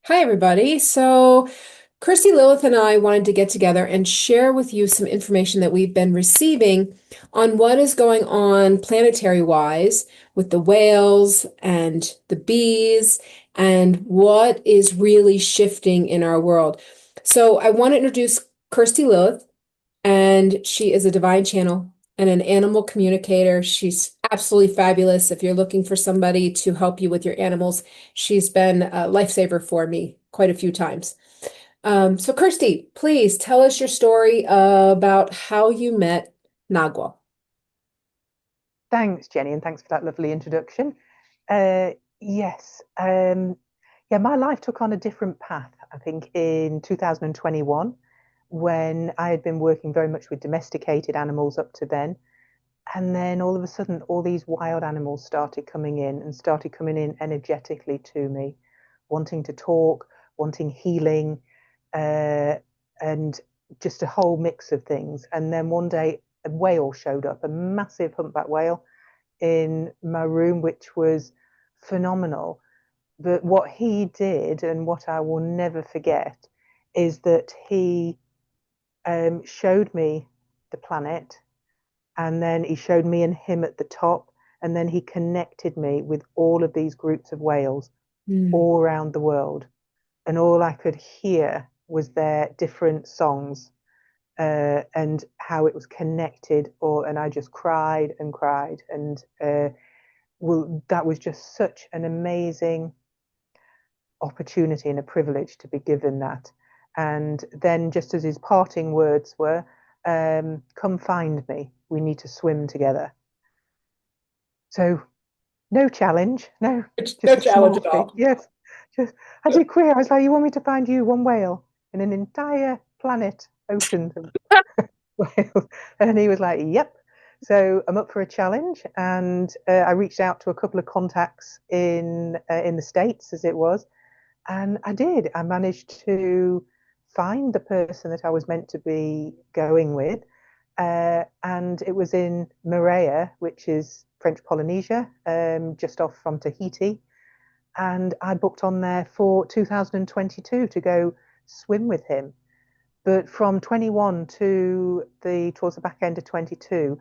Hi, everybody. So, Kirstie, Lilith, and I wanted to get together and share with you some information that we've been receiving on what is going on planetary wise with the whales and the bees and what is really shifting in our world. So, I want to introduce Kirstie Lilith, and she is a divine channel and an animal communicator. She's absolutely fabulous. If you're looking for somebody to help you with your animals, she's been a lifesaver for me quite a few times. So, Kirstie, please tell us your story about how you met Nagua. Thanks, Jenny, and thanks for that lovely introduction. Yes, yeah, my life took on a different path, I think, in 2021, when I had been working very much with domesticated animals up to then. And then all of a sudden, all these wild animals started coming in and started coming in energetically to me, wanting to talk, wanting healing, uh, and just a whole mix of things. And then one day, a whale showed up, a massive humpback whale in my room, which was phenomenal. But what he did, and what I will never forget, is that he showed me the planet, and then he showed me and him at the top, and then he connected me with all of these groups of whales Mm. all around the world. And all I could hear was their different songs, and how it was connected, and I just cried and cried. And well, that was just such an amazing opportunity and a privilege to be given that. And then, just as his parting words were, come find me, we need to swim together. So, no challenge, no, No just a challenge small at thing. all. Yes, just I did queer. I was like, you want me to find you one whale in an entire planet, ocean of whales? And he was like, yep. So I'm up for a challenge, and I reached out to a couple of contacts in the States, as it was, and I did. I managed to find the person that I was meant to be going with, and it was in Moorea, which is French Polynesia, just off from Tahiti. And I booked on there for 2022 to go swim with him. But from 21 to towards the back end of 22,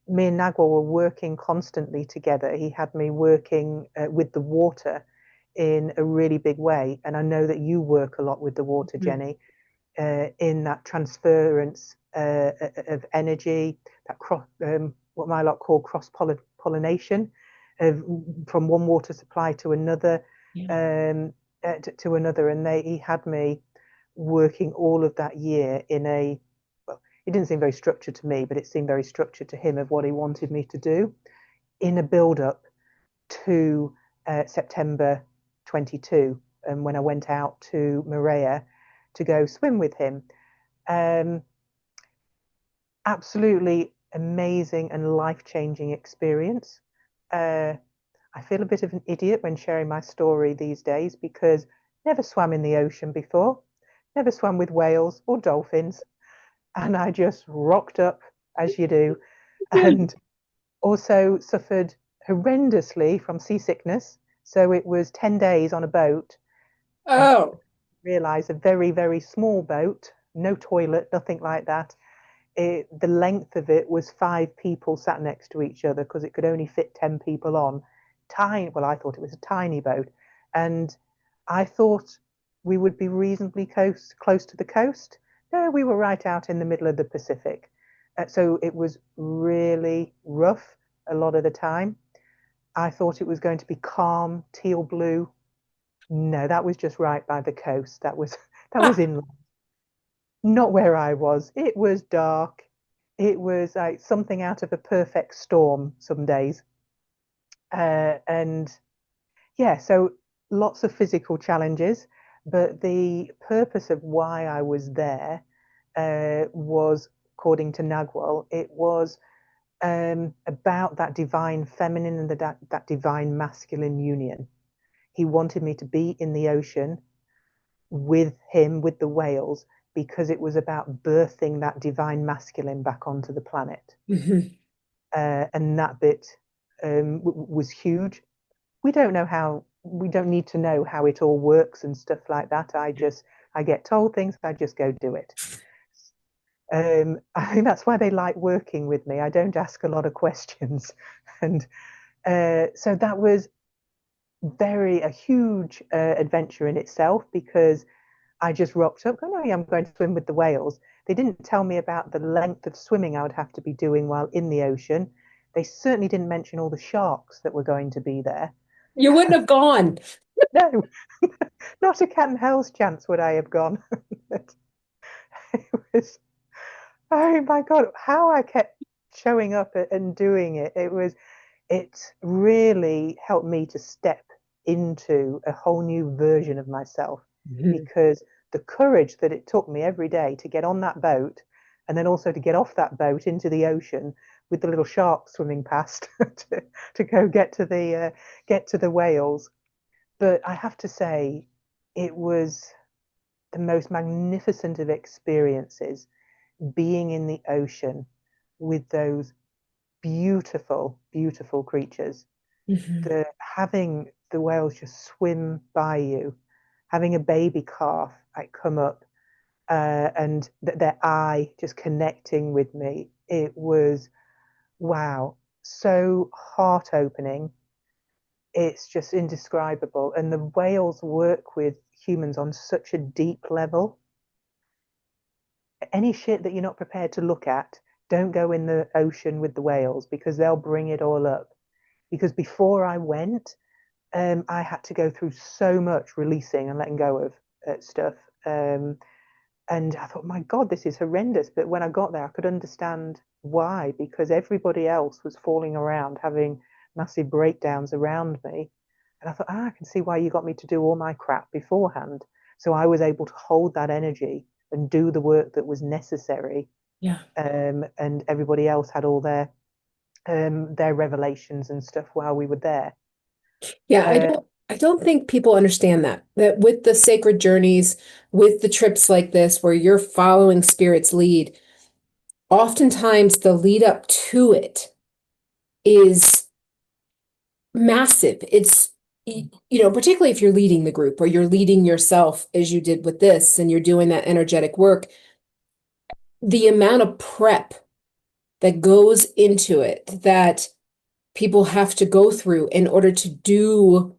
me and Nagwa were working constantly together. He had me working with the water in a really big way. And I know that you work a lot with the water, Mhm. Jenny, in that transference of energy, that what my lot call cross pollination, of, from one water supply to another, Yeah. to another. And he had me working all of that year in a, well, it didn't seem very structured to me, but it seemed very structured to him of what he wanted me to do in a build up to September 22, and when I went out to Moorea to go swim with him. Um, Absolutely amazing and life changing experience. Uh, I feel a bit of an idiot when sharing my story these days because never swam in the ocean before, never swam with whales or dolphins, and I just rocked up as you do, and also suffered horrendously from seasickness. So it was 10 days on a boat, and Oh, realize a very, very small boat, no toilet, nothing like that. The length of it was 5 people sat next to each other because it could only fit 10 people on. Tiny, well, I thought it was a tiny boat. And I thought we would be reasonably close to the coast. No, we were right out in the middle of the Pacific. So it was really rough a lot of the time. I thought it was going to be calm, teal blue. No, that was just right by the coast. that was ah, inland, not where I was. It was dark. It was like something out of a perfect storm some days. And yeah, so lots of physical challenges. But the purpose of why I was there was, according to Nagwal, it was about that divine feminine and that divine masculine union. He wanted me to be in the ocean with him, with the whales, because it was about birthing that divine masculine back onto the planet. And that bit was huge. We don't know how we don't need to know how it all works and stuff like that. I get told things, I just go do it. I think that's why they like working with me. I don't ask a lot of questions. And so that was a huge adventure in itself, because I just rocked up going, oh yeah, I'm going to swim with the whales. They didn't tell me about the length of swimming I would have to be doing while in the ocean. They certainly didn't mention all the sharks that were going to be there. You wouldn't have gone. No, not a cat and hell's chance would I have gone. It was, oh my God, how I kept showing up and doing it. It really helped me to step into a whole new version of myself, Mhm. because the courage that it took me every day to get on that boat and then also to get off that boat into the ocean with the little sharks swimming past to go get to the whales. But I have to say, it was the most magnificent of experiences being in the ocean with those beautiful, beautiful creatures. Mhm. Having the whales just swim by you, having a baby calf like come up, and their eye just connecting with me. It was wow, so heart opening. It's just indescribable. And the whales work with humans on such a deep level. Any shit that you're not prepared to look at, don't go in the ocean with the whales, because they'll bring it all up. Because before I went, I had to go through so much releasing and letting go of stuff. Um, and I thought, my God, this is horrendous. But when I got there, I could understand why, because everybody else was falling around, having massive breakdowns around me. And I thought, I can see why you got me to do all my crap beforehand. So I was able to hold that energy and do the work that was necessary. Yeah. And everybody else had all their revelations and stuff while we were there. Yeah, Uh, I don't think people understand that with the sacred journeys, with the trips like this where you're following spirit's lead, oftentimes the lead up to it is massive. It's particularly if you're leading the group or you're leading yourself as you did with this and you're doing that energetic work, the amount of prep that goes into it that people have to go through in order to do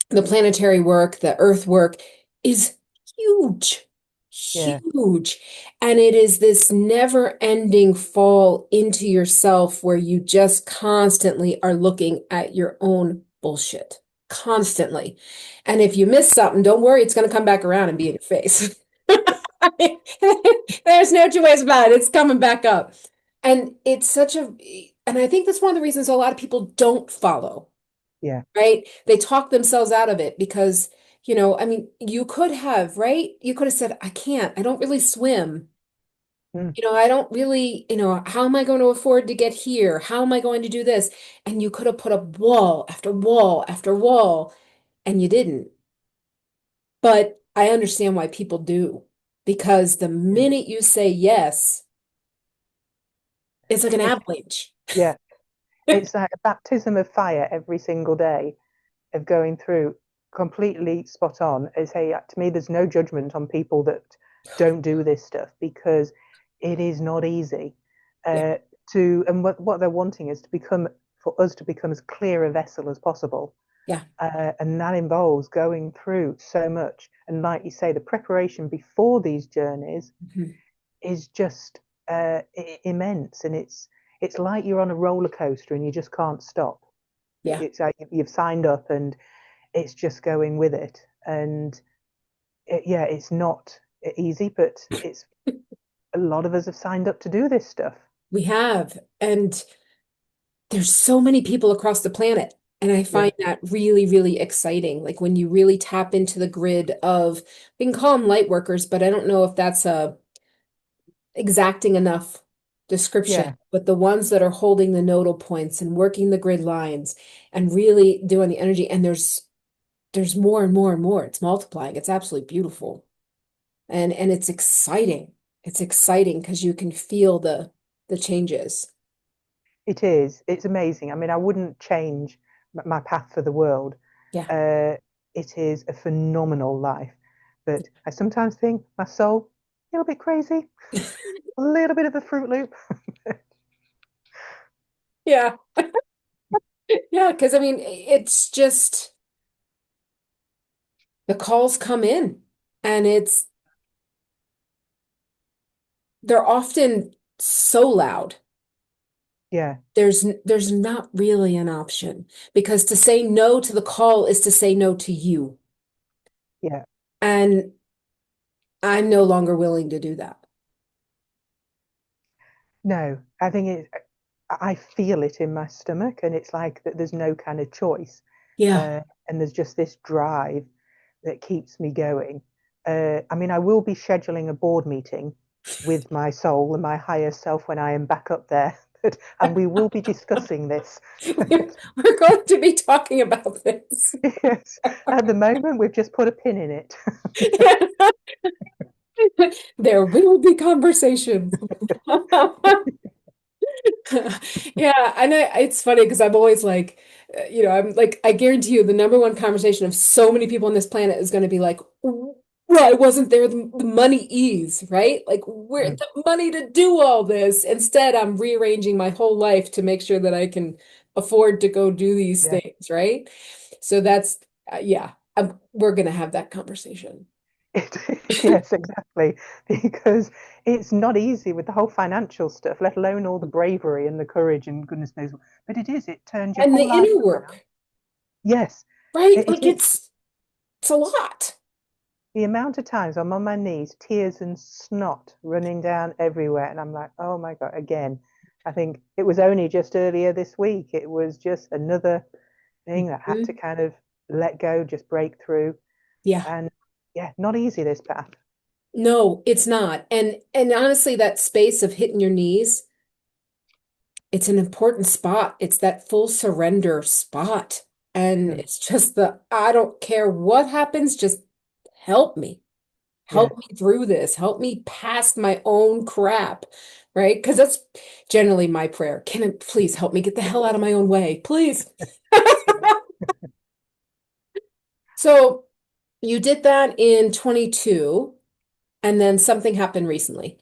the planetary work, the earth work is huge, yeah, huge. And it is this never-ending fall into yourself where you just constantly are looking at your own bullshit, constantly. And if you miss something, don't worry, it's going to come back around and be in your face. There's no two ways about it. It's coming back up. And and I think that's one of the reasons a lot of people don't follow, yeah. right? They talk themselves out of it because, I mean, you could have, right? You could have said, I can't, I don't really swim. Mm, I don't really, how am I going to afford to get here? How am I going to do this? And you could have put up wall after wall after wall, and you didn't. But I understand why people do, because the yeah. minute you say yes, it's like an It, avalanche. yeah. It's like a baptism of fire every single day of going through, completely spot on. As hey, to me, there's no judgment on people that don't do this stuff, because it is not easy. Yeah, Uh, and what they're wanting is for us to become as clear a vessel as possible. yeah. And that involves going through so much. And like you say, the preparation before these journeys Mhm. is just immense, and it's like you're on a roller coaster and you just can't stop. Yeah. It's like you've signed up and it's just going with it. And yeah, it's not easy, but it's a lot of us have signed up to do this stuff. We have. And there's so many people across the planet. And I Yeah, find that really, really exciting. Like when you really tap into the grid of, we can call them light workers, but I don't know if that's a exacting enough description. yeah, But the ones that are holding the nodal points and working the grid lines and really doing the energy, and there's more and more and more. It's multiplying. It's absolutely beautiful. And it's exciting. It's exciting because you can feel the changes. it is. It's amazing. I mean, I wouldn't change my path for the world. Yeah. it is a phenomenal life. But I sometimes think my soul, a little bit crazy, a little bit of a Fruit Loop. Yeah. Yeah, because I mean, it's just the calls come in and they're often so loud. Yeah, There's not really an option because to say no to the call is to say no to you. yeah. And I'm no longer willing to do that. No, I think I feel it in my stomach, and it's like that there's no kind of choice. Yeah. Uh, and there's just this drive that keeps me going. I mean, I will be scheduling a board meeting with my soul and my higher self when I am back up there, and we will be discussing this. We're going to be talking about this. Yes, at the moment, we've just put a pin in it. There will be conversation. Yeah, and it's funny because I'm always like, I'm like, I guarantee you the number one conversation of so many people on this planet is going to be like, why wasn't there the money ease, right? Like, where Mm, the money to do all this? Instead, I'm rearranging my whole life to make sure that I can afford to go do these yeah. things, right? So that's, yeah, we're going to have that conversation. Yes, exactly. Because it's not easy with the whole financial stuff, let alone all the bravery and the courage and goodness knows what. But it is, it turns your And the whole life inner around. work, Yes, right? it Like is. it's a lot. The amount of times I'm on my knees, tears and snot running down everywhere. And I'm like, oh my God, again. I think it was only just earlier this week. It was just another thing that had to Mhm. kind of let go, just break through. Yeah. And yeah, not easy, this path. No, it's not. And honestly, that space of hitting your knees, it's an important spot. It's that full surrender spot. And Mm, it's just the I don't care what happens, just help me. yeah. Help me through this. Help me past my own crap. Right? Because that's generally my prayer. Can it please help me get the hell out of my own way? Please. So you did that in 22, and then something happened recently.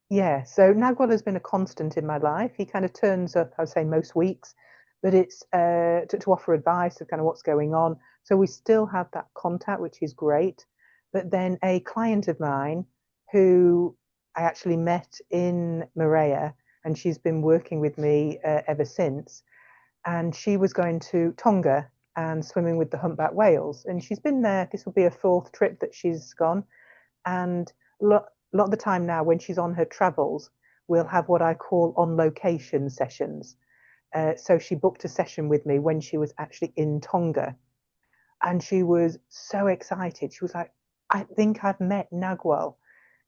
Yeah, so Nagwal has been a constant in my life. He kind of turns up, I'd say, most weeks, but it's to offer advice of kind of what's going on. So we still have that contact, which is great. But then a client of mine who I actually met in Maria, and she's been working with me ever since. And she was going to Tonga and swimming with the humpback whales. And she's been there. This will be a fourth trip that she's gone. And a lot of the time now, when she's on her travels, we'll have what I call on location sessions. So she booked a session with me when she was actually in Tonga. And she was so excited. She was like, I think I've met Nagwal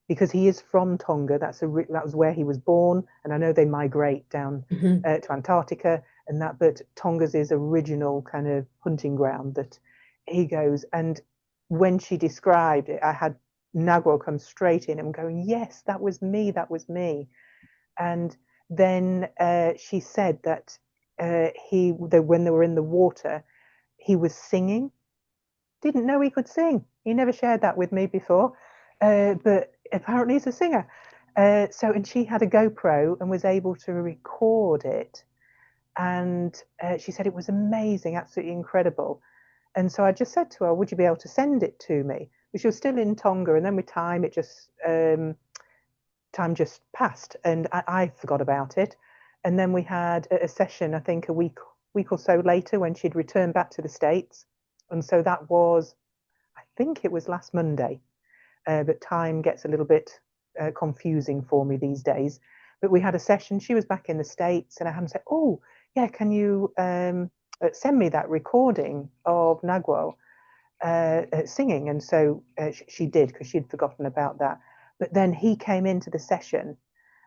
because he is from Tonga. That was where he was born. And I know they migrate down Mhm. to Antarctica and that, but Tonga's his original kind of hunting ground that he goes. And when she described it, I had Nagwal come straight in and going, yes, that was me, that was me. And then she said that when they were in the water, he was singing. Didn't know he could sing. He never shared that with me before, but apparently he's a singer. And she had a GoPro and was able to record it. And she said it was amazing, absolutely incredible. And so I just said to her, "Would you be able to send it to me?" But she was still in Tonga, and then with time, time just passed, and I forgot about it. And then we had a session, I think, a week or so later when she'd returned back to the States, and so that was, I think it was last Monday. But time gets a little bit confusing for me these days. But we had a session. She was back in the States, and I had to say, "Oh, yeah, can you send me that recording of Nagwal singing?" And so she did because she'd forgotten about that. But then he came into the session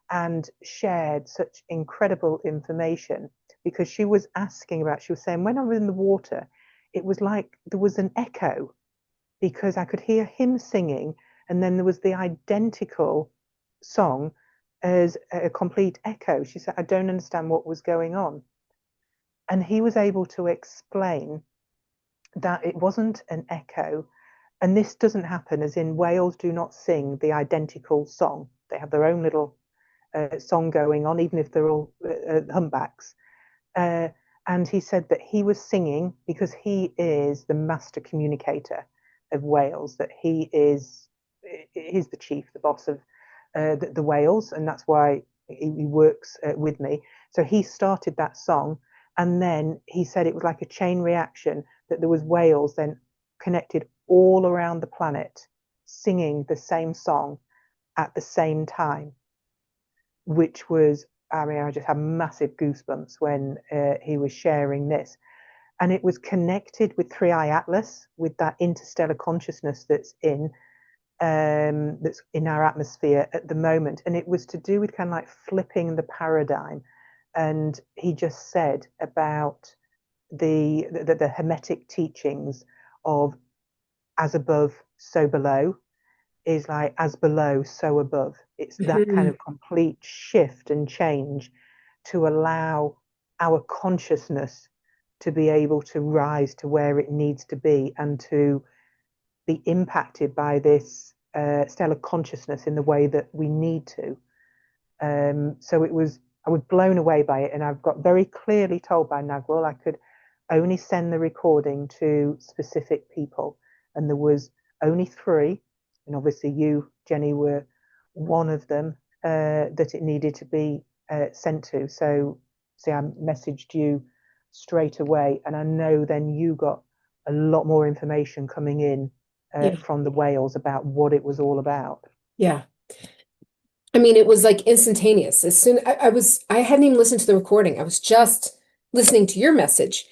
and shared such incredible information because she was saying, when I was in the water, it was like there was an echo because I could hear him singing, and then there was the identical song as a complete echo. She said, I don't understand what was going on. And he was able to explain that it wasn't an echo. And this doesn't happen, as in whales do not sing the identical song. They have their own little song going on, even if they're all humpbacks. Uh, and he said that he was singing because he is the master communicator of whales, that he's the chief, the boss of the whales, and that's why he works with me. So he started that song, and then he said it was like a chain reaction, that there was whales then connected all around the planet singing the same song at the same time, which was, I mean, I just had massive goosebumps when he was sharing this. And it was connected with 3iAtlas, with that interstellar consciousness that's in our atmosphere at the moment. And it was to do with kind of like flipping the paradigm. And he just said about the Hermetic teachings of as above, so below, is like as below, so above. It's that kind Mhm. of complete shift and change to allow our consciousness to be able to rise to where it needs to be and to be impacted by this stellar consciousness in the way that we need to. So I was blown away by it, and I've got very clearly told by Nagwal I could only send the recording to specific people, and there was only three, and obviously you, Jenny, were one of them that it needed to be sent to. So, see, I messaged you straight away, and I know then you got a lot more information coming in Yeah. from the whales about what it was all about. Yeah. I mean, it was like instantaneous. As soon I hadn't even listened to the recording. I was just listening to your message.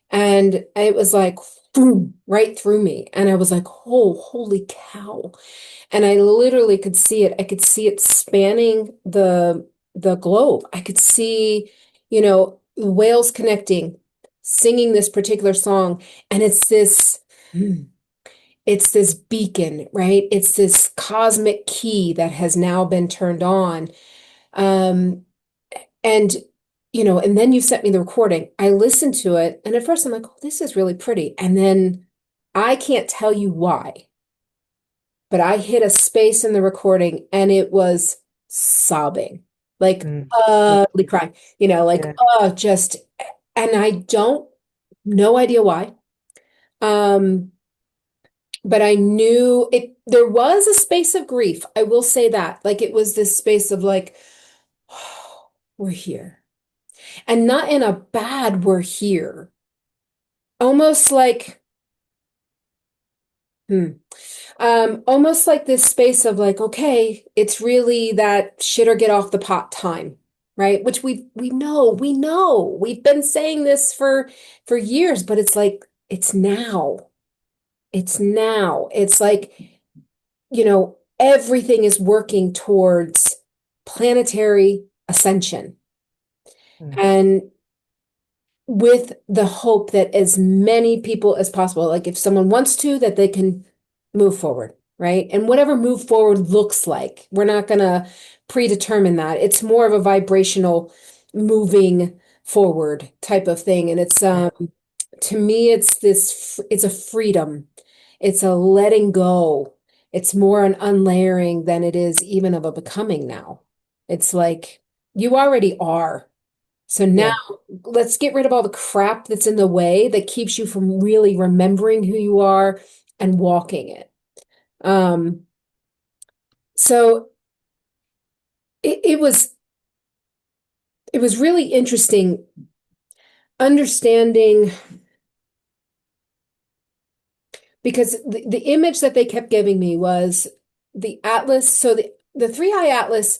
And it was like boom, right through me. And I was like, oh, holy cow. And I literally could see it. I could see it spanning the globe. I could see, whales connecting, singing this particular song. And it's this beacon, right? It's this cosmic key that has now been turned on. Um, and and then you sent me the recording. I listened to it, and at first I'm like, oh, this is really pretty. And then I can't tell you why, but I hit a space in the recording and it was sobbing, like Mm, ugly lovely. crying, Yeah, just, and I don't, no idea why. Um, but I knew it, there was a space of grief. I will say that. Like it was this space of like, oh, we're here. And not in a bad we're here. Almost like, hmm, almost like this space of like, okay, it's really that shit or get off the pot time, right? Which we know. We've been saying this for years, but it's like, it's now. It's now. It's like, everything is working towards planetary ascension. mm, And with the hope that as many people as possible, like if someone wants to, that they can move forward, right? And whatever move forward looks like, we're not going to predetermine that. It's more of a vibrational moving forward type of thing. And it's yeah, to me, it's a freedom. It's a letting go. It's more an unlayering than it is even of a becoming now. It's like you already are. So now yeah, let's get rid of all the crap that's in the way that keeps you from really remembering who you are and walking it. Um, so it was really interesting understanding because the image that they kept giving me was the atlas. So the 3iAtlas,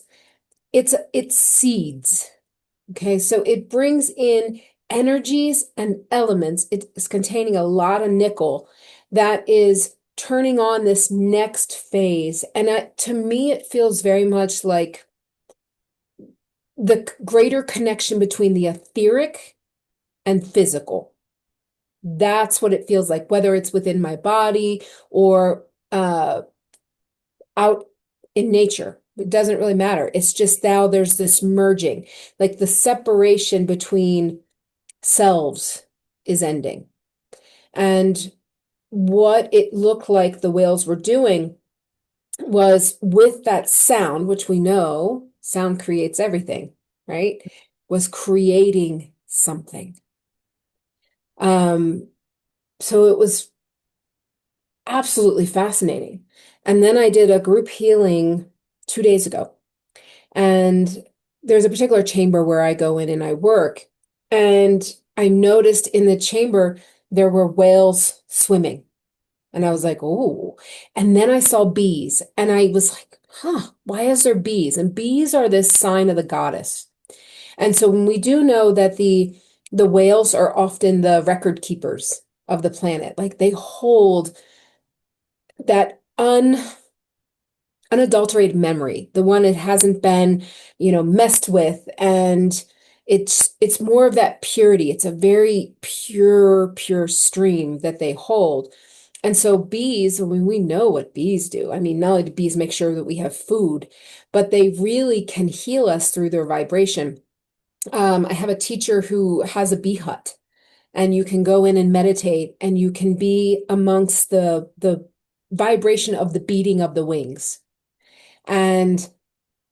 it's seeds. Okay, so it brings in energies and elements. It is containing a lot of nickel that is turning on this next phase. And to me, it feels very much like the greater connection between the etheric and physical. That's what it feels like, whether it's within my body or out in nature. It doesn't really matter. It's just now there's this merging, like the separation between selves is ending. And what it looked like the whales were doing was with that sound, which we know sound creates everything, right? Was creating something. Um, so it was absolutely fascinating. And then I did a group healing 2 days ago. And there's a particular chamber where I go in and I work. And I noticed in the chamber there were whales swimming. And I was like, oh. And then I saw bees. And I was like, huh, why is there bees? And bees are this sign of the goddess. And so when we do know that the whales are often the record keepers of the planet, like they hold that unadulterated memory, the one that hasn't been, messed with. And it's more of that purity. It's a very pure, pure stream that they hold. And so bees, I mean, we know what bees do. I mean, not only do bees make sure that we have food, but they really can heal us through their vibration. I have a teacher who has a bee hut, and you can go in and meditate, and you can be amongst the vibration of the beating of the wings. And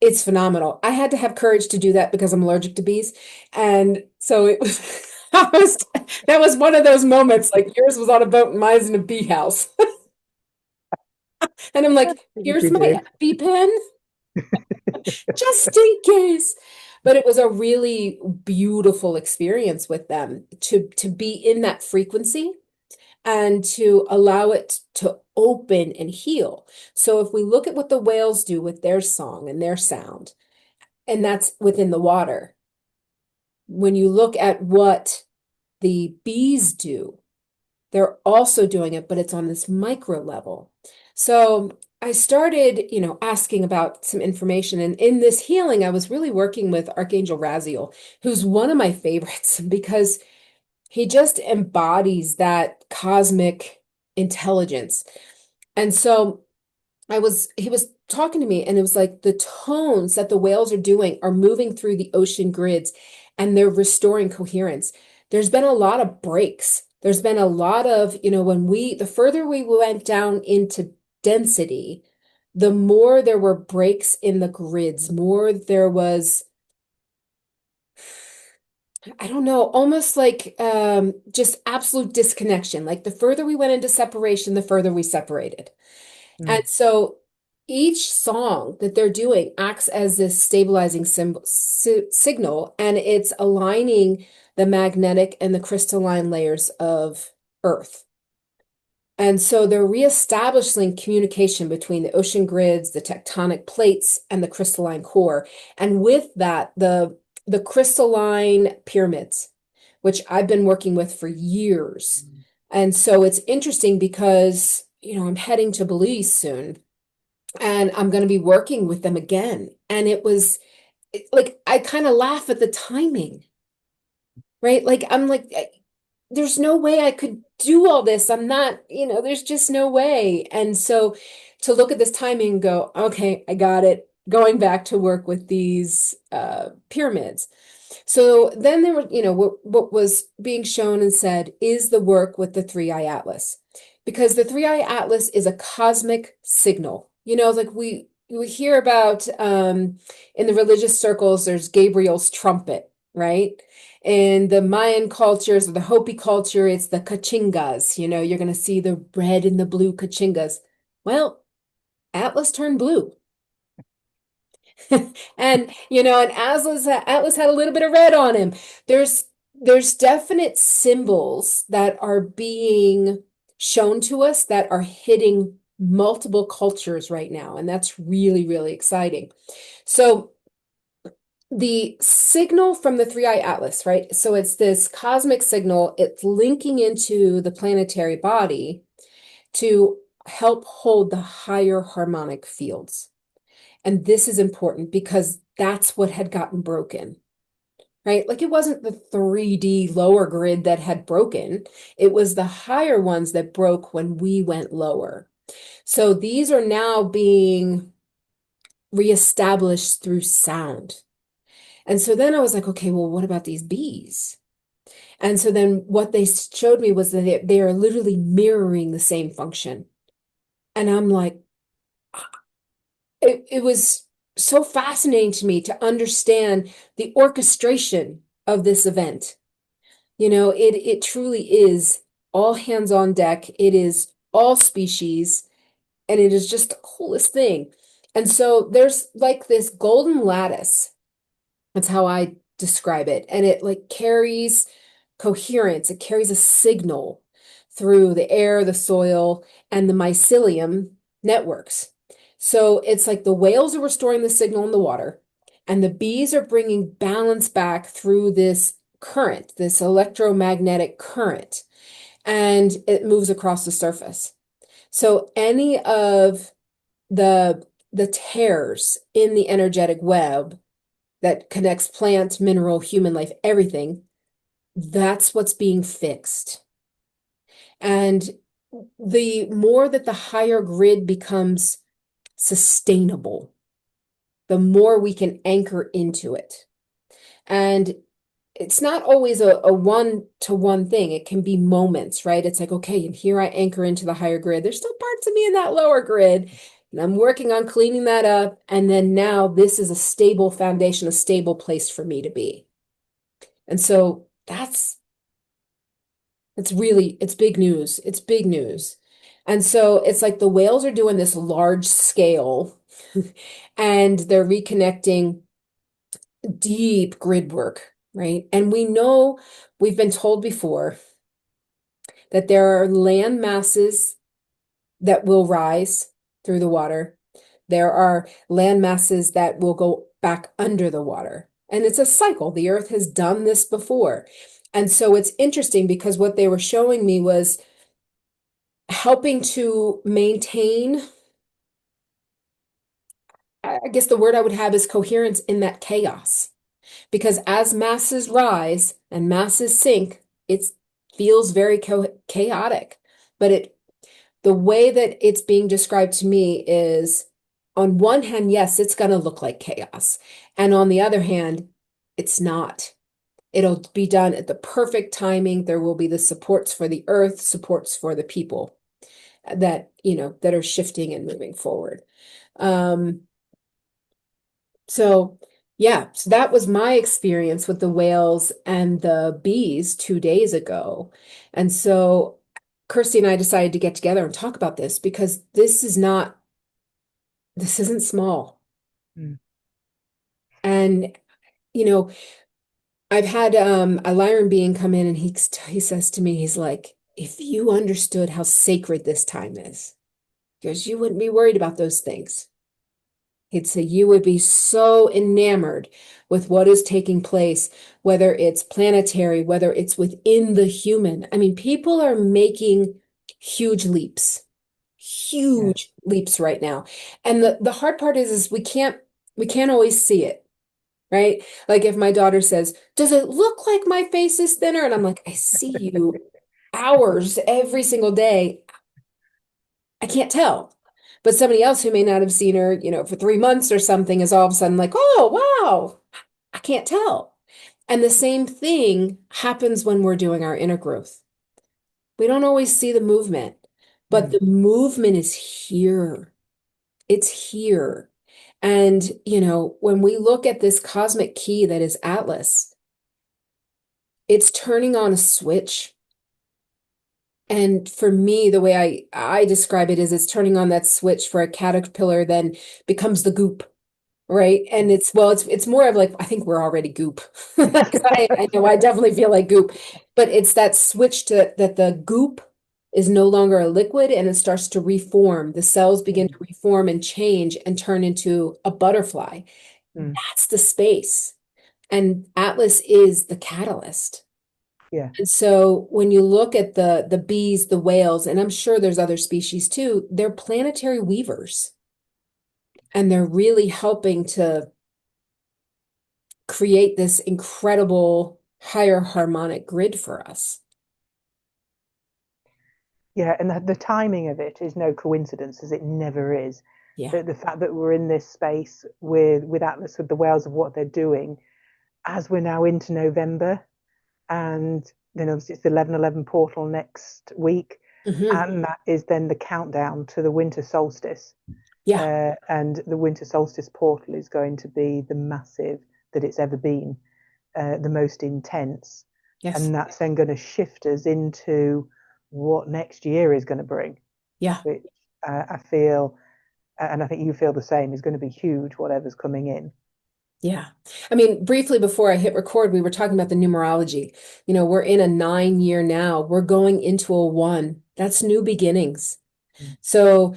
it's phenomenal. I had to have courage to do that because I'm allergic to bees. And so it was that was one of those moments, like yours was on a boat and mine's in a bee house. And I'm I like, think we here's my do. EpiPen, just in case. But it was a really beautiful experience with them to be in that frequency and to allow it to open and heal. So if we look at what the whales do with their song and their sound, and that's within the water, when you look at what the bees do, they're also doing it, but it's on this micro level. So I started, asking about some information. And in this healing, I was really working with Archangel Raziel, who's one of my favorites because he just embodies that cosmic intelligence. And so he was talking to me, and it was like the tones that the whales are doing are moving through the ocean grids and they're restoring coherence. There's been a lot of breaks. There's been a lot of, the further we went down into density, the more there were breaks in the grids, more there was, I don't know, almost like just absolute disconnection. Like the further we went into separation, the further we separated. Mm. And so each song that they're doing acts as this stabilizing signal, and it's aligning the magnetic and the crystalline layers of Earth. And so they're reestablishing communication between the ocean grids, the tectonic plates, and the crystalline core. And with that, the crystalline pyramids, which I've been working with for years. And so it's interesting because, I'm heading to Belize soon, and I'm going to be working with them again. And like I kind of laugh at the timing, right? Like I'm like, there's no way I could do all this. I'm not, there's just no way. And so to look at this timing and go, okay, I got it. Going back to work with these pyramids. So then there were, what was being shown and said is the work with the 3iAtlas, because the 3iAtlas is a cosmic signal. Like we hear about in the religious circles, there's Gabriel's trumpet, right? In the Mayan cultures or the Hopi culture, it's the kachingas. You're going to see the red and the blue kachingas. Well, Atlas turned blue. And Atlas had a little bit of red on him. There's there's definite symbols that are being shown to us that are hitting multiple cultures right now, and that's really, really exciting. So the signal from the 3iAtlas, right? So it's this cosmic signal, it's linking into the planetary body to help hold the higher harmonic fields. And this is important because that's what had gotten broken, right? Like it wasn't the 3D lower grid that had broken, it was the higher ones that broke when we went lower. So these are now being reestablished through sound. And so then I was like, okay, well, what about these bees? And so then what they showed me was that they are literally mirroring the same function. And I'm like, it was so fascinating to me to understand the orchestration of this event. It truly is all hands on deck. It is all species, and it is just the coolest thing. And so there's like this golden lattice. That's how I describe it. And it like carries coherence. It carries a signal through the air, the soil, and the mycelium networks. So it's like the whales are restoring the signal in the water, and the bees are bringing balance back through this current, this electromagnetic current, and it moves across the surface. So any of the tears in the energetic web that connects plant, mineral, human life, everything, that's what's being fixed. And the more that the higher grid becomes sustainable, the more we can anchor into it. And it's not always a one-to-one thing. It can be moments, right? It's like, okay, and here I anchor into the higher grid. There's still parts of me in that lower grid, and I'm working on cleaning that up. And then now this is a stable foundation, a stable place for me to be. And so it's big news. It's big news. And so it's like the whales are doing this large scale and they're reconnecting deep grid work, right? And we know we've been told before that there are land masses that will rise through the water. There are land masses that will go back under the water. And it's a cycle. The earth has done this before. And so it's interesting because what they were showing me was helping to maintain, I guess the word I would have is coherence in that chaos. Because as masses rise and masses sink, it feels very chaotic. But the way that it's being described to me is on one hand, yes, it's going to look like chaos. And on the other hand, it's not. It'll be done at the perfect timing. There will be the supports for the earth, supports for the people that are shifting and moving forward. Um, so yeah, so that was my experience with the whales and the bees 2 days ago. And so Kirstie and I decided to get together and talk about this because this isn't small. Mm. And, you know, I've had a Lyran being come in and he says to me, he's like, if you understood how sacred this time is, because you wouldn't be worried about those things. He'd say you would be so enamored with what is taking place, whether it's planetary, whether it's within the human. I mean, people are making huge leaps, Yeah. huge leaps right now. And the hard part is we can't always see it, right? Like if my daughter says, "Does it look like my face is thinner?" And I'm like, "I see you hours every single day. I can't tell." But somebody else who may not have seen her, for 3 months or something is all of a sudden like, "Oh, wow, I can't tell." And the same thing happens when we're doing our inner growth. We don't always see the movement, but Mm. the movement is here. It's here. And, when we look at this cosmic key that is Atlas, it's turning on a switch. And for me, the way I describe it is it's turning on that switch for a caterpillar, then becomes the goop, right? And it's more of like I think we're already goop. 'Cause I know I definitely feel like goop, but it's that switch to that the goop is no longer a liquid and it starts to reform. The cells begin Mm. to reform and change and turn into a butterfly. Mm. That's the space. And Atlas is the catalyst. Yeah. And so when you look at the bees, the whales, and I'm sure there's other species too, they're planetary weavers. And they're really helping to create this incredible higher harmonic grid for us. Yeah, and the timing of it is no coincidence, as it never is. Yeah. The fact that we're in this space with Atlas, with the whales of what they're doing, as we're now into November, and then obviously it's the 11/11 portal next week, Hmm. and that is then the countdown to the winter solstice. Yeah. And the winter solstice portal is going to be the massive that it's ever been, the most intense, Yes. and that's then going to shift us into what next year is going to bring, Yeah. which I feel, and I think you feel the same, is going to be huge, whatever's coming in. Yeah. I mean, briefly before I hit record, we were talking about the numerology. We're in a 9 year now. We're going into a one. That's new beginnings. Mm. So,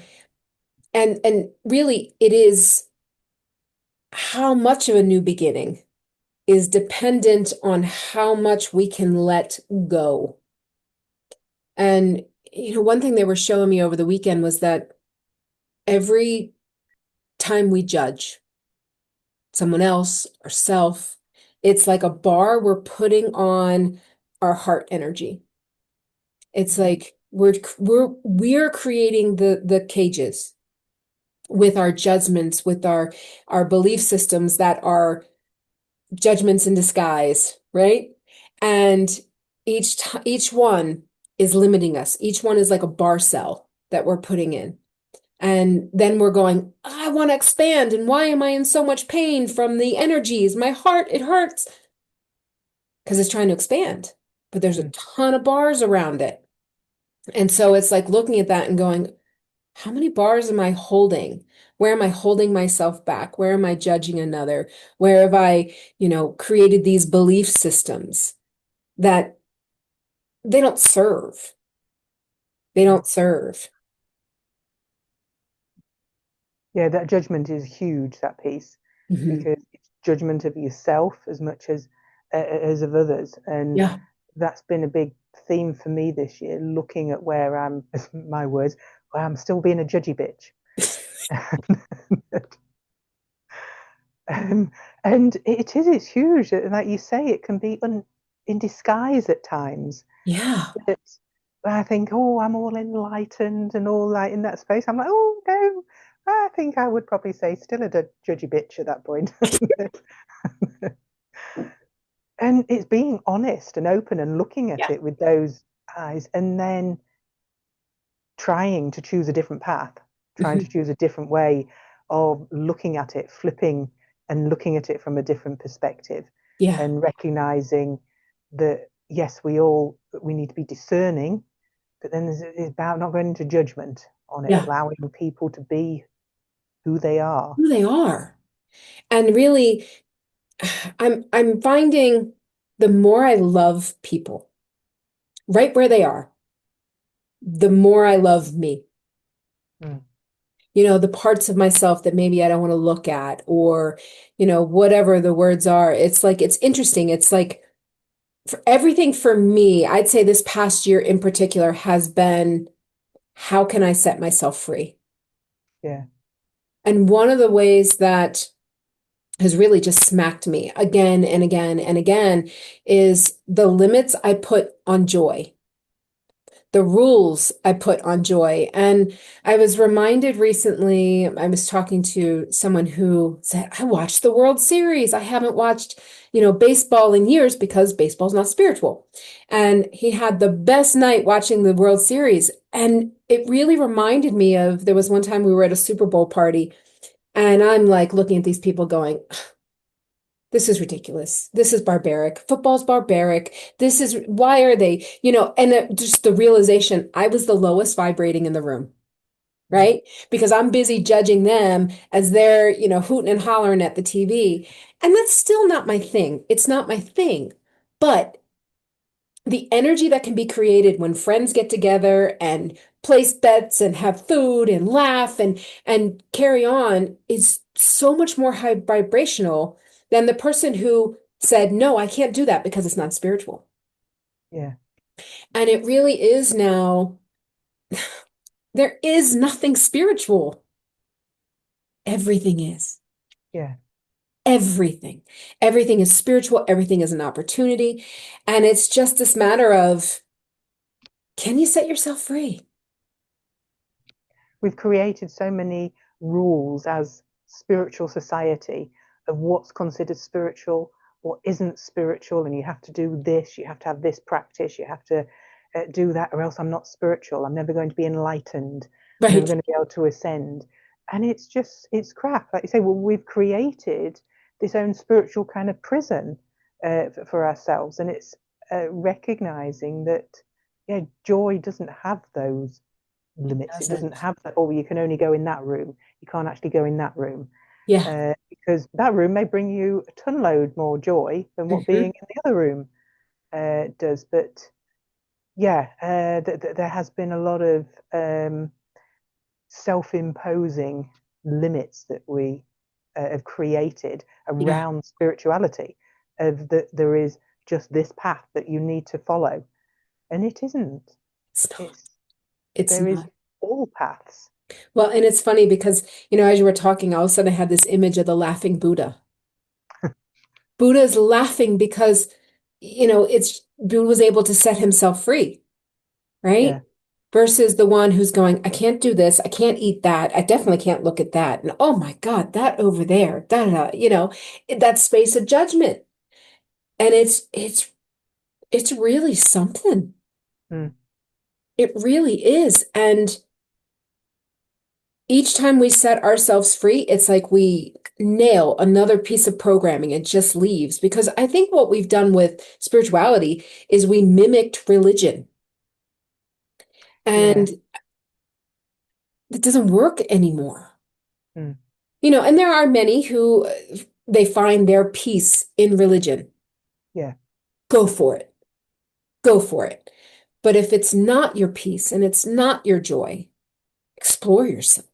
and really it is how much of a new beginning is dependent on how much we can let go. And, one thing they were showing me over the weekend was that every time we judge someone else, ourself, it's like a bar we're putting on our heart energy. It's Mm. like we're creating the cages with our judgments, with our belief systems that are judgments in disguise, right? And each one is limiting us. Each one is like a bar cell that we're putting in. And then we're going, I want to expand. And why am I in so much pain from the energies? My heart, it hurts because it's trying to expand. But there's a Mm. ton of bars around it. And so it's like looking at that and going, how many bars am I holding? Where am I holding myself back? Where am I judging another? Where have I, created these belief systems that they don't serve? They Mm. don't serve. Yeah, that judgment is huge, that piece, Hmm. because it's judgment of yourself as much as of others. And Yeah. that's been a big theme for me this year, looking at where I'm, my words, where I'm still being a judgy bitch. um, and it's huge. And like you say, it can be in disguise at times. Yeah. That I think, oh, I'm all enlightened and all that in that space. I'm like, oh no, I think I would probably say still a judgy bitch at that point. And it's being honest and open and looking at Yeah. it with those eyes, and then trying to choose a different path, trying to Hmm. choose a different way of looking at it, flipping and looking at it from a different perspective, Yeah. and recognizing that yes, we need to be discerning, but then it's about not going into judgment on it, Yeah. allowing people to be who they are. Who they are. And really, I'm finding the more I love people right where they are, the more I love me. Mm. The parts of myself that maybe I don't want to look at, or, whatever the words are. It's like, it's interesting. It's like for everything for me, I'd say this past year in particular has been, how can I set myself free? Yeah, And one of the ways that has really just smacked me again and again and again is the limits I put on joy, the rules I put on joy. And I was reminded recently, I was talking to someone who said, I watched the World Series. I haven't watched, baseball in years because baseball's not spiritual. And he had the best night watching the World Series. And it really reminded me of, there was one time we were at a Super Bowl party, and I'm like looking at these people going, this is ridiculous. This is barbaric. Football's barbaric. This is, why are they, and just the realization I was the lowest vibrating in the room, mm. right? Because I'm busy judging them as they're, hooting and hollering at the TV. And that's still not my thing. It's not my thing. But the energy that can be created when friends get together and place bets and have food and laugh and carry on is so much more high vibrational than the person who said, no, I can't do that because it's not spiritual. Yeah, And it really is now, there is nothing spiritual. Everything is. yeah. Everything. Everything is spiritual. Everything is an opportunity. And it's just this matter of, can you set yourself free? We've created so many rules as spiritual society of what's considered spiritual, what isn't spiritual, and you have to do this, you have to have this practice, you have to do that, or else I'm not spiritual. I'm never going to be enlightened. I'm never Right. going to be able to ascend. And it's just, it's crap. Like you say, well, we've created this own spiritual kind of prison for ourselves. And it's recognizing that, yeah, joy doesn't have those limits. It doesn't Doesn't. have that, oh, you can only go in that room. You can't actually go in that room. Yeah. Because that room may bring you a ton load more joy than what being Hmm. in the other room does. But yeah, there has been a lot of self-imposing limits that we have created Yeah. around spirituality, of that there is just this path that you need to follow, and it isn't. It's not. It's It's there is not. all paths. Well, and it's funny because, as you were talking, all of a sudden I had this image of the laughing Buddha. Buddha is laughing because, it's Buddha was able to set himself free, Yeah, right? Versus the one who's going, I can't do this, I can't eat that, I definitely can't look at that. And oh my God, that over there, da da, da, that space of judgment. And it's really something. mm, It really is. And each time we set ourselves free, it's like we nail another piece of programming. It just leaves. Because I think what we've done with spirituality is we mimicked religion. yeah, And it doesn't work anymore. mm, And there are many who they find their peace in religion. yeah, Go for it. Go for it. But if it's not your peace and it's not your joy, explore yourself.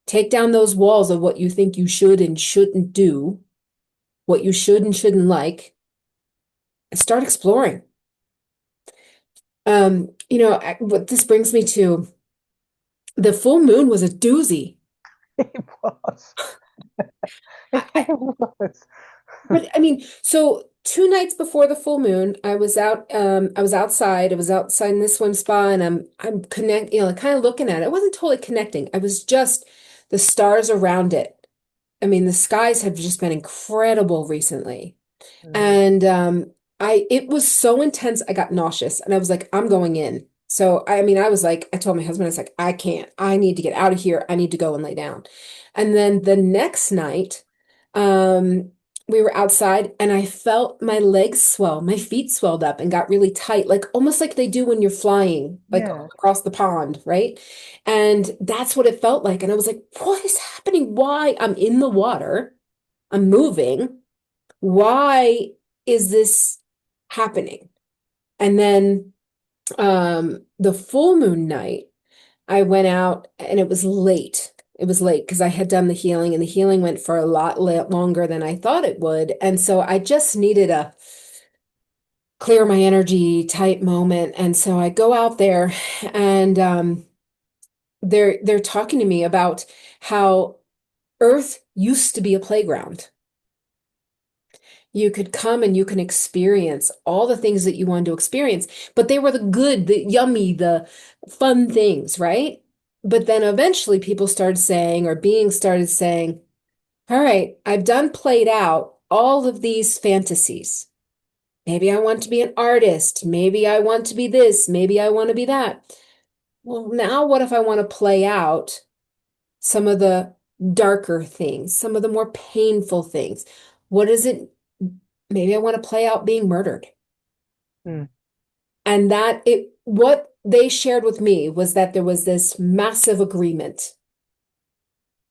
Take down those walls of what you think you should and shouldn't do, what you should and shouldn't like, and start exploring. What this brings me to, the full moon was a doozy. it was. I, It was. But I mean, so 2 nights before the full moon, I was outside. I was outside in this swim spa and I'm like, kind of looking at it. I wasn't totally connecting. I was just the stars around it. I mean, the skies have just been incredible recently. Mm, And it was so intense, I got nauseous and I was like, I'm going in. So I mean, I was like, I told my husband, I was like, I can't. I need to get out of here. I need to go and lay down. And then the next night, um, we were outside and I felt my legs swell, my feet swelled up and got really tight, like almost like they do when you're flying, like yeah. across the pond, right? And that's what it felt like. And I was like, what is happening? Why? I'm in the water, I'm moving. Why is this happening? And then the full moon night, I went out and it was late. It was late because I had done the healing and the healing went for a lot longer than I thought it would. And so I just needed a clear my energy type moment. And so I go out there and they're talking to me about how Earth used to be a playground. You could come and you can experience all the things that you wanted to experience, but they were the good, the yummy, the fun things, right? But then eventually people started saying, or beings started saying, all right, I've done played out all of these fantasies. Maybe I want to be an artist. Maybe I want to be this. Maybe I want to be that. Well, now what if I want to play out some of the darker things, some of the more painful things? What is it? Maybe I want to play out being murdered. Mm, And what they shared with me was that there was this massive agreement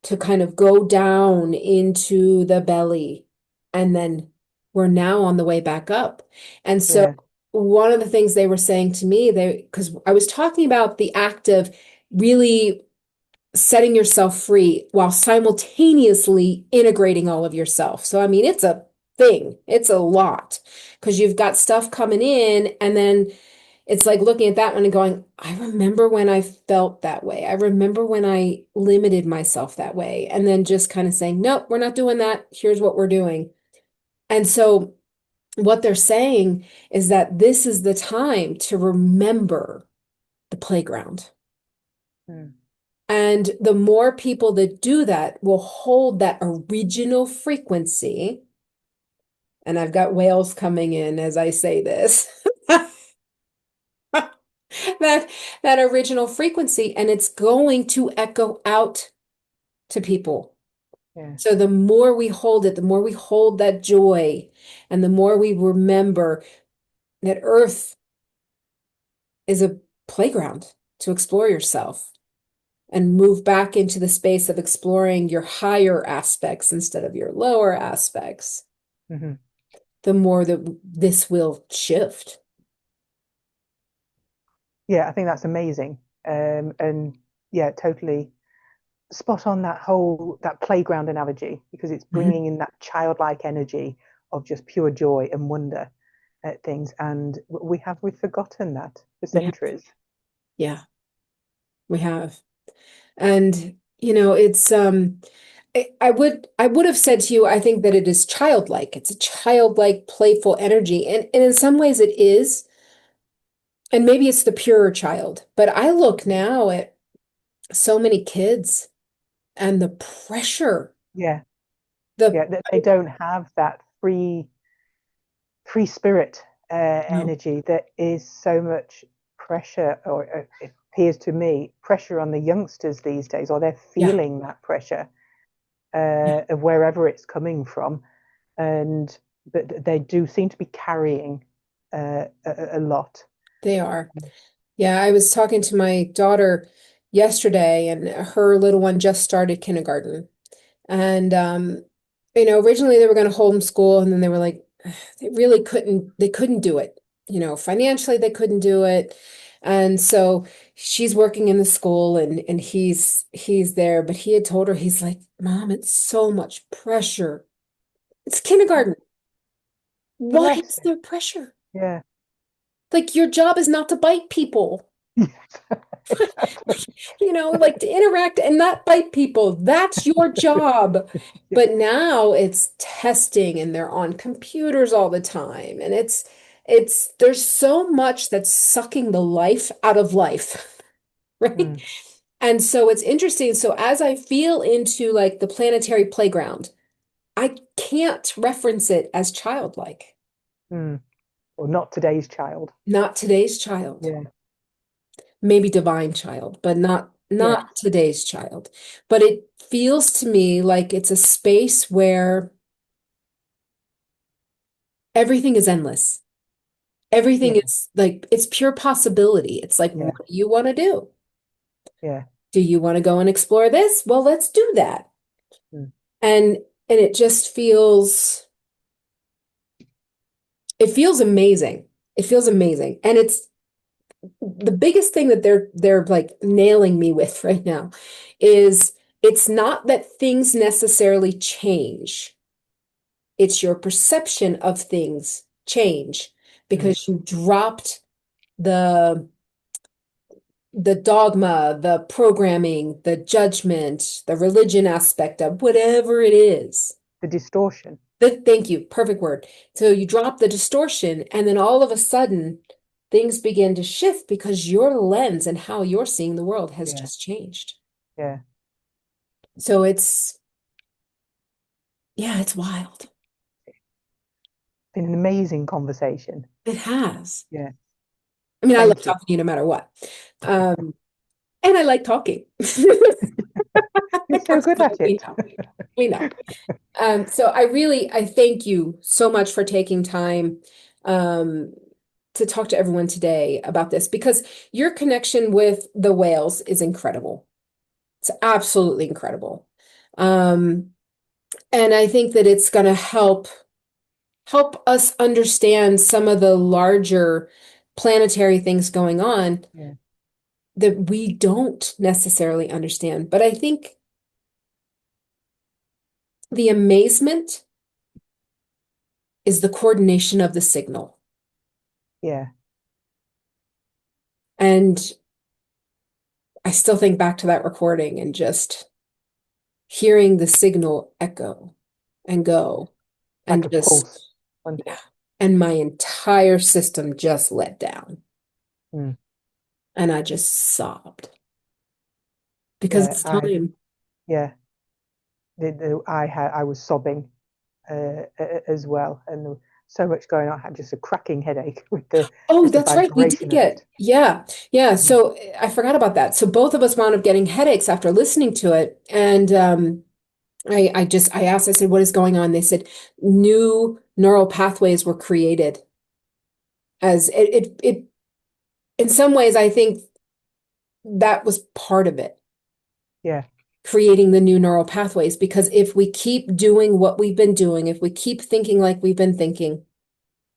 to kind of go down into the belly. And then we're now on the way back up. And so yeah, one of the things they were saying to me, because I was talking about the act of really setting yourself free while simultaneously integrating all of yourself. So, I mean, it's a thing, it's a lot because you've got stuff coming in, and then it's like looking at that one and going, I remember when I felt that way. I remember when I limited myself that way. And then just kind of saying, nope, we're not doing that. Here's what we're doing. And so, what they're saying is that this is the time to remember the playground. mm, And the more people that do that will hold that original frequency, And I've got whales coming in as I say this. That that original frequency, and it's going to echo out to people. Yeah. So the more we hold it, the more we hold that joy, and the more we remember that Earth is a playground to explore yourself and move back into the space of exploring your higher aspects instead of your lower aspects, Hmm. the more that this will shift. Yeah, I think that's amazing. And yeah, totally spot on that playground analogy because it's Mhm. bringing in that childlike energy of just pure joy and wonder at things. And we've forgotten that for We have, centuries. yeah, we have. And it's I would have said to you, I think that it is childlike. It's a childlike, playful energy. And in some ways it is, and maybe it's the purer child. But I look now at so many kids and the pressure, Yeah, the yeah, they don't have that free spirit no, energy that is so much pressure, or it appears to me, pressure on the youngsters these days, or they're yeah, feeling that pressure yeah, of wherever it's coming from, and but they do seem to be carrying a lot. they are. Yeah, I was talking to my daughter yesterday, and her little one just started kindergarten. And originally they were going to homeschool, and then they were like, they couldn't do it. Financially they couldn't do it. And so she's working in the school, and he's there, but he had told her, he's like, Mom, it's so much pressure. It's kindergarten. Why Bless is it. there pressure? Yeah. Like, your job is not to bite people. Exactly. Like to interact and not bite people. That's your job. Yeah. But now it's testing, and they're on computers all the time. And there's so much that's sucking the life out of life, right? Mm, And so it's interesting. So as I feel into like the planetary playground, I can't reference it as childlike. mm. Or not today's child. Not today's child. Yeah. Maybe divine child, but not Yes. today's child. But it feels to me like it's a space where everything is endless. Everything Yeah. is like it's pure possibility. It's like, Yeah. what do you want to do? Yeah. Do you want to go and explore this? Well, let's do that. Mm, And it just feels amazing. It feels amazing. And it's the biggest thing that they're like nailing me with right now is it's not that things necessarily change. It's your perception of things change mm. because you dropped the the dogma, the programming, the judgment, the religion aspect of whatever it is. The distortion. Thank you, perfect word. So you drop the distortion, and then all of a sudden things begin to shift because your lens and how you're seeing the world has Yeah. just changed. Yeah. So yeah, it's wild. Been an amazing conversation. It has. Yeah. I mean, I love Thank you. talking to you no matter what. Um, and I like talking. You're so good at We it. know. We know. So I thank you so much for taking time um, to talk to everyone today about this, because your connection with the whales is incredible. It's absolutely incredible. Um, and I think that it's going to help us understand some of the larger planetary things going on Yeah. that we don't necessarily understand. But I think the amazement is the coordination of the signal. Yeah. And I still think back to that recording and just hearing the signal echo and go, Like and a just, pulse, wasn't yeah. it? And my entire system just let down. Mm. And I just sobbed because Yeah. it's time. Yeah. I was sobbing as well. And there was so much going on. I had just a cracking headache with the Oh, just the that's right. We did vibration of get, it. yeah, yeah. Mm. So I forgot about that. So both of us wound up getting headaches after listening to it. And I asked, I said, what is going on? They said new neural pathways were created as in some ways, I think that was part of it, Yeah, creating the new neural pathways. Because if we keep doing what we've been doing, if we keep thinking like we've been thinking,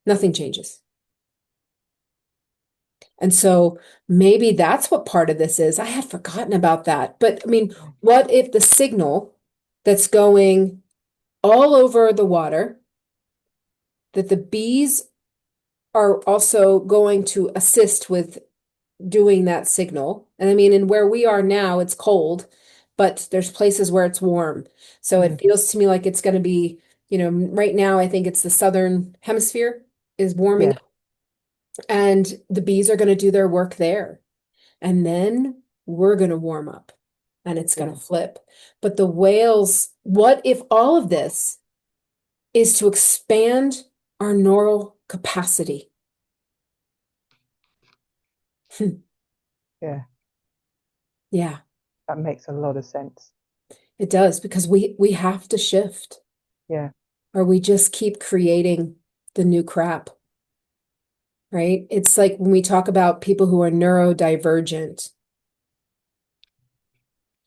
nothing changes. And so maybe that's what part of this is. I had forgotten about that. But I mean, yeah, what if the signal that's going all over the water, that the bees are also going to assist with doing that signal? And I mean, and where we are now, it's cold, but there's places where it's warm. So it mm, feels to me like it's going to be, right now, I think it's the southern hemisphere is warming yeah, up, and the bees are going to do their work there. And then we're going to warm up and it's going yeah, to flip. But the whales, what if all of this is to expand our neural capacity? yeah. Yeah, That makes a lot of sense. it does because we have to shift Yeah, or we just keep creating the new crap, right? It's like when we talk about people who are neurodivergent,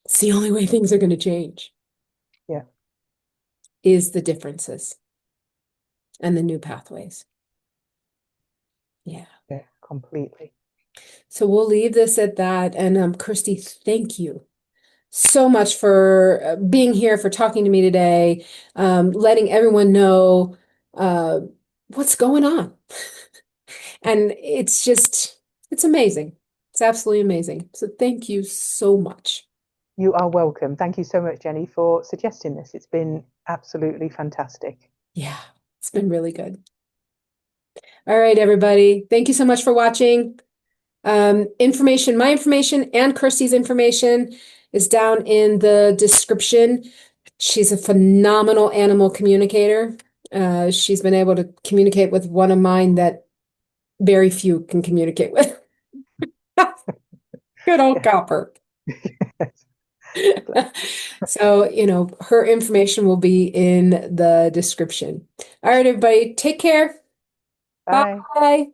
it's the only way things are going to change yeah, is the differences and the new pathways. Yeah. yeah, completely. So we'll leave this at that. And Kirstie, thank you so much for being here, for talking to me today, letting everyone know uh, what's going on. And it's amazing. It's absolutely amazing. So thank you so much. You are welcome. Thank you so much, Jenny, for suggesting this. It's been absolutely fantastic. Yeah, it's been really good. All right, everybody. Thank you so much for watching. My information and Kirstie's information is down in the description. She's a phenomenal animal communicator. She's been able to communicate with one of mine that very few can communicate with. Good old Yeah. Copper. Yes. So, her information will be in the description. All right, everybody, take care. Bye. Bye.